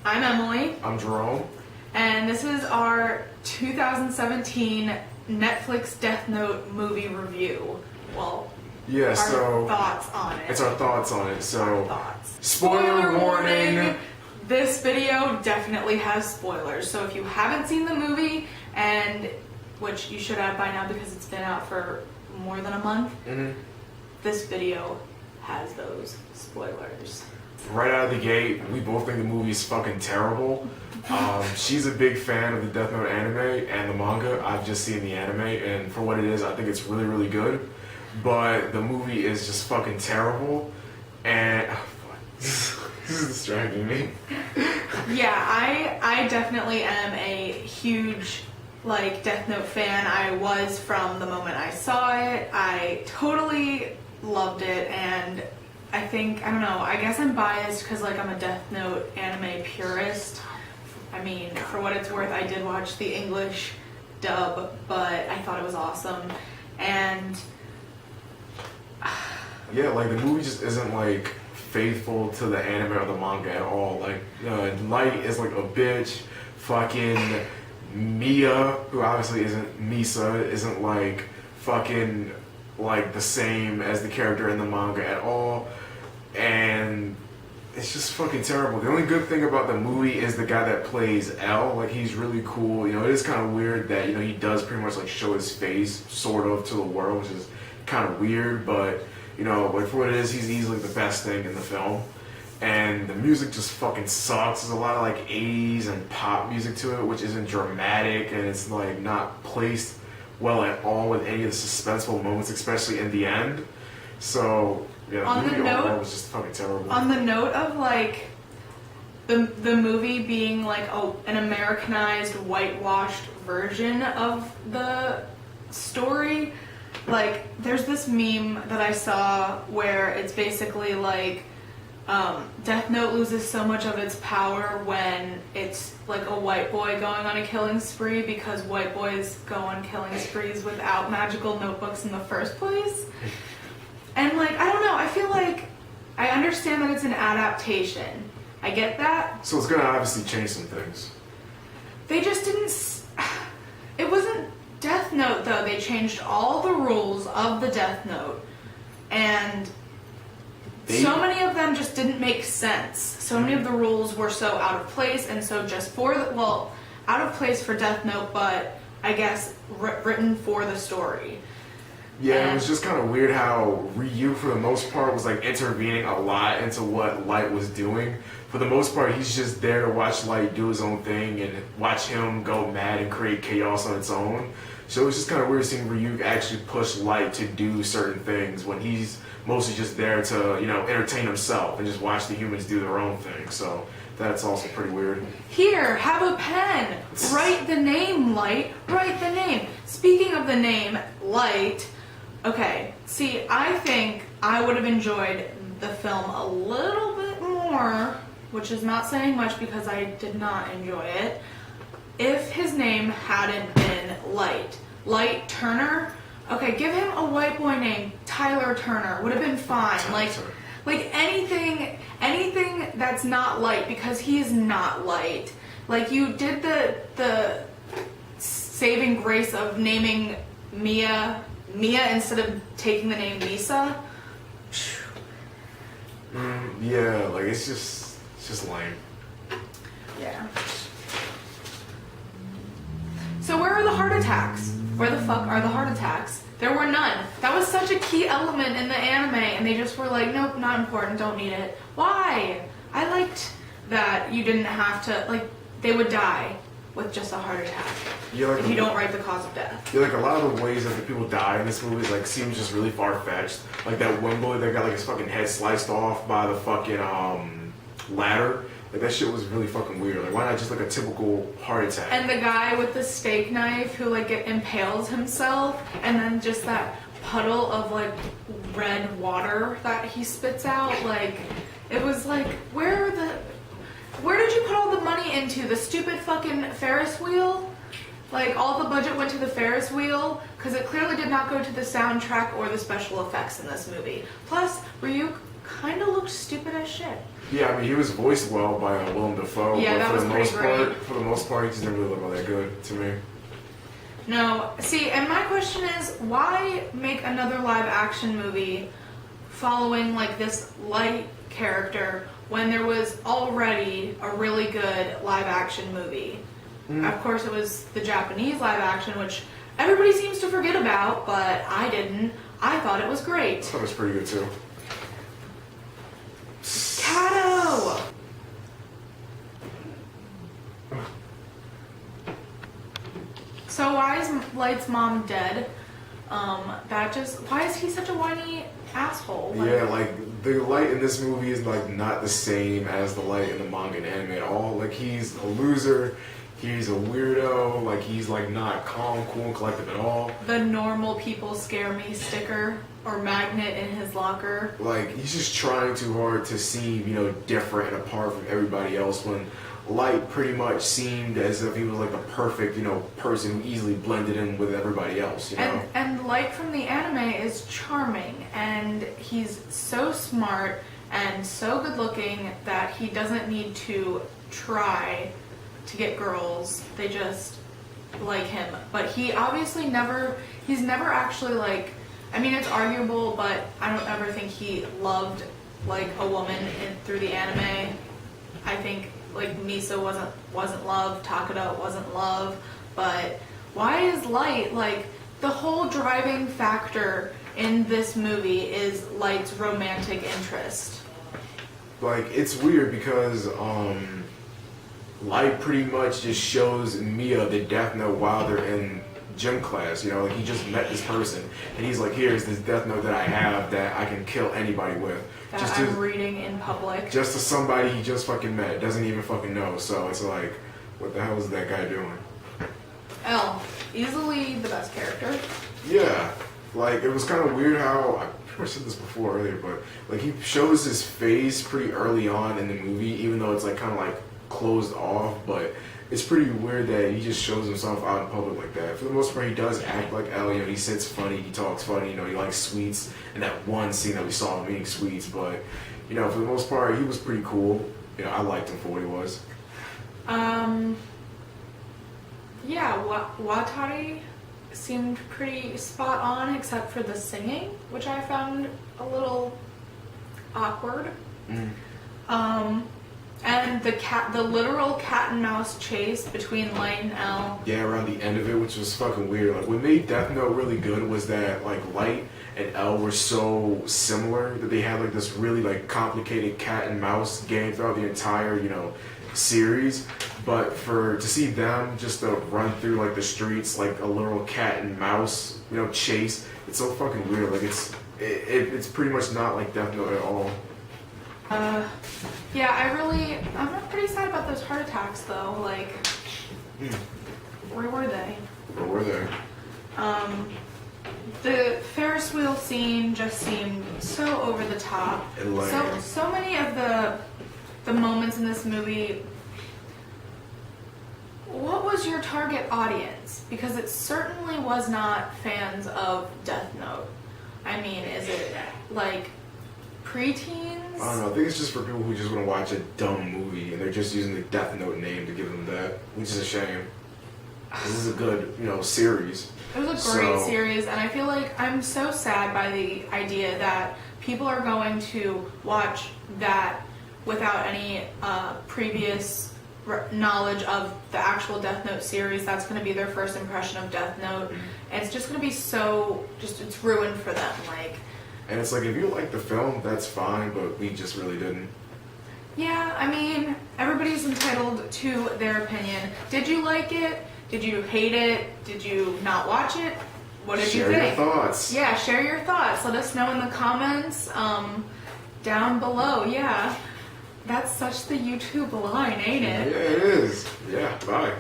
I'm Emily. I'm Jerome. And this is our 2017 Netflix Death Note movie review. Well, yeah, our thoughts on it. It's our thoughts on it, so... Our thoughts. Spoiler warning! This video definitely has spoilers, so if you haven't seen the movie, and which you should have by now because it's been out for more than a month, this video has those spoilers. Right out of the gate, we both think the movie is fucking terrible. She's a big fan of the Death Note anime and the manga. I've just seen the anime, and for what it is, I think it's really, really good. But the movie is just fucking terrible, and... this is distracting me. Yeah, I definitely am a huge, like, Death Note fan. I was from the moment I saw it. I totally loved it, and I think, I don't know, I guess I'm biased because, like, I'm a Death Note anime purist. I mean, for what it's worth, I did watch the English dub, but I thought it was awesome. And... yeah, like, the movie just isn't, like, faithful to the anime or the manga at all. Like, Light is, like, a bitch. Fucking Mia, who obviously isn't Misa, isn't, like, fucking... like the same as the character in the manga at all, and it's just fucking terrible. The only good thing about the movie is the guy that plays L. Like, he's really cool. You know, it is kind of weird that, you know, he does pretty much like show his face sort of to the world, which is kind of weird, but you know, like, for what it is, he's easily the best thing in the film. And the music just fucking sucks. There's a lot of like 80s and pop music to it, which isn't dramatic, and it's like not placed well at all with any of the suspenseful moments, especially in the end. So yeah, the movie overall was just fucking terrible. On the note of like the movie being like an Americanized, whitewashed version of the story, like, there's this meme that I saw where it's basically like Death Note loses so much of its power when it's like a white boy going on a killing spree, because white boys go on killing sprees without magical notebooks in the first place. And like, I don't know, I feel like I understand that it's an adaptation. I get that. So it's gonna obviously change some things. They just didn't... It wasn't Death Note though. They changed all the rules of the Death Note, and so many of them just didn't make sense. So many of the rules were so out of place, and so just for the, well, out of place for Death Note, but I guess written for the story. Yeah, and it was just kind of weird how Ryu, for the most part, was like intervening a lot into what Light was doing. For the most part, he's just there to watch Light do his own thing and watch him go mad and create chaos on its own. So it was just kind of weird seeing Ryu actually push Light to do certain things when he's mostly just there to, you know, entertain himself and just watch the humans do their own thing. So that's also pretty weird. Here, have a pen. Write the name, Light. Write the name. Speaking of the name, Light, okay, see, I think I would have enjoyed the film a little bit more, which is not saying much because I did not enjoy it, if his name hadn't been Light. Light Turner? Okay, give him a white boy named Tyler Turner. Would have been fine. Like anything that's not Light, because he is not Light. Like, you did the saving grace of naming Mia instead of taking the name Misa. Yeah, like, it's just lame. Yeah. So where are the heart attacks? Where the fuck are the heart attacks? There were none. That was such a key element in the anime, and they just were like, nope, not important, don't need it. Why? I liked that you didn't have to, like, they would die with just a heart attack. Yeah, like, if you don't write the cause of death. Yeah, like, a lot of the ways that the people die in this movie like seems just really far-fetched. Like that one boy that got like his fucking head sliced off by the fucking ladder. Like, that shit was really fucking weird. Like, why not just like a typical heart attack? And the guy with the steak knife who like impales himself, and then just that puddle of like red water that he spits out. Like, it was like, where did you put all the money into? The stupid fucking Ferris wheel? Like, all the budget went to the Ferris wheel, because it clearly did not go to the soundtrack or the special effects in this movie. Plus, Ryu kind of looked stupid as shit. Yeah, I mean, he was voiced well by Willem Dafoe. Yeah, but that for was the pretty most great. part, for the most part, he just didn't really look all that good to me. No, see, and my question is, why make another live action movie following like this Light character when there was already a really good live action movie? Of course, it was the Japanese live action, which everybody seems to forget about, but I didn't. I thought it was I great. thought it was pretty good too. Kato! So why is Light's mom dead? Why is he such a whiny asshole? Yeah, like the Light in this movie is like not the same as the Light in the manga and anime at all. Like he's a loser, he's a weirdo, like he's like not calm, cool, and collective at all. The normal people scare me sticker or magnet in his locker. Like he's just trying too hard to seem, different and apart from everybody else when Light pretty much seemed as if he was like the perfect, person who easily blended in with everybody else, And Light from the anime is charming, and he's so smart and so good looking that he doesn't need to try to get girls. They just like him. But he obviously he's never actually like, I mean, it's arguable, but I don't ever think he loved like a woman through the anime. I think like Misa wasn't love, Takeda wasn't love, but why is Light like the whole driving factor in this movie is Light's romantic interest? Like it's weird because Light pretty much just shows Mia the Death Note while they're in gym class, like he just met this person and he's like, here's this Death Note that I have that I can kill anybody with. That I'm reading in public. Just to somebody he just fucking met, doesn't even fucking know. So it's like, what the hell is that guy doing? L, easily the best character. Yeah, like it was kind of weird how, I pretty much said this before earlier, but like he shows his face pretty early on in the movie, even though it's like kind of like closed off, but it's pretty weird that he just shows himself out in public like that. For the most part, he does act like L. He sits funny, he talks funny, he likes sweets. And that one scene that we saw him eating sweets, but for the most part, he was pretty cool. I liked him for what he was. Yeah, Watari seemed pretty spot on, except for the singing, which I found a little awkward. And the literal cat and mouse chase between Light and L. Yeah, around the end of it, which was fucking weird. Like what made Death Note really good was that like Light and L were so similar that they had like this really like complicated cat and mouse game throughout the entire series. But to see them just to run through like the streets like a literal cat and mouse chase, it's so fucking weird. Like it's pretty much not like Death Note at all. Yeah, I'm pretty sad about those heart attacks though. Like, where were they? Where were they? The Ferris wheel scene just seemed so over the top. So many of the moments in this movie. What was your target audience? Because it certainly was not fans of Death Note. I mean, is it like preteens? I don't know. I think it's just for people who just want to watch a dumb movie and they're just using the Death Note name to give them that, which is a shame. This is a good, series. It was a great series, and I feel like I'm so sad by the idea that people are going to watch that without any previous knowledge of the actual Death Note series. That's going to be their first impression of Death Note, and it's just going to be it's ruined for them. And it's like, if you like the film, that's fine, but we just really didn't. Yeah, I mean, everybody's entitled to their opinion. Did you like it? Did you hate it? Did you not watch it? What did you think? Share your thoughts. Yeah, share your thoughts. Let us know in the comments down below. Yeah, that's such the YouTube line, ain't it? Yeah, it is. Yeah, bye.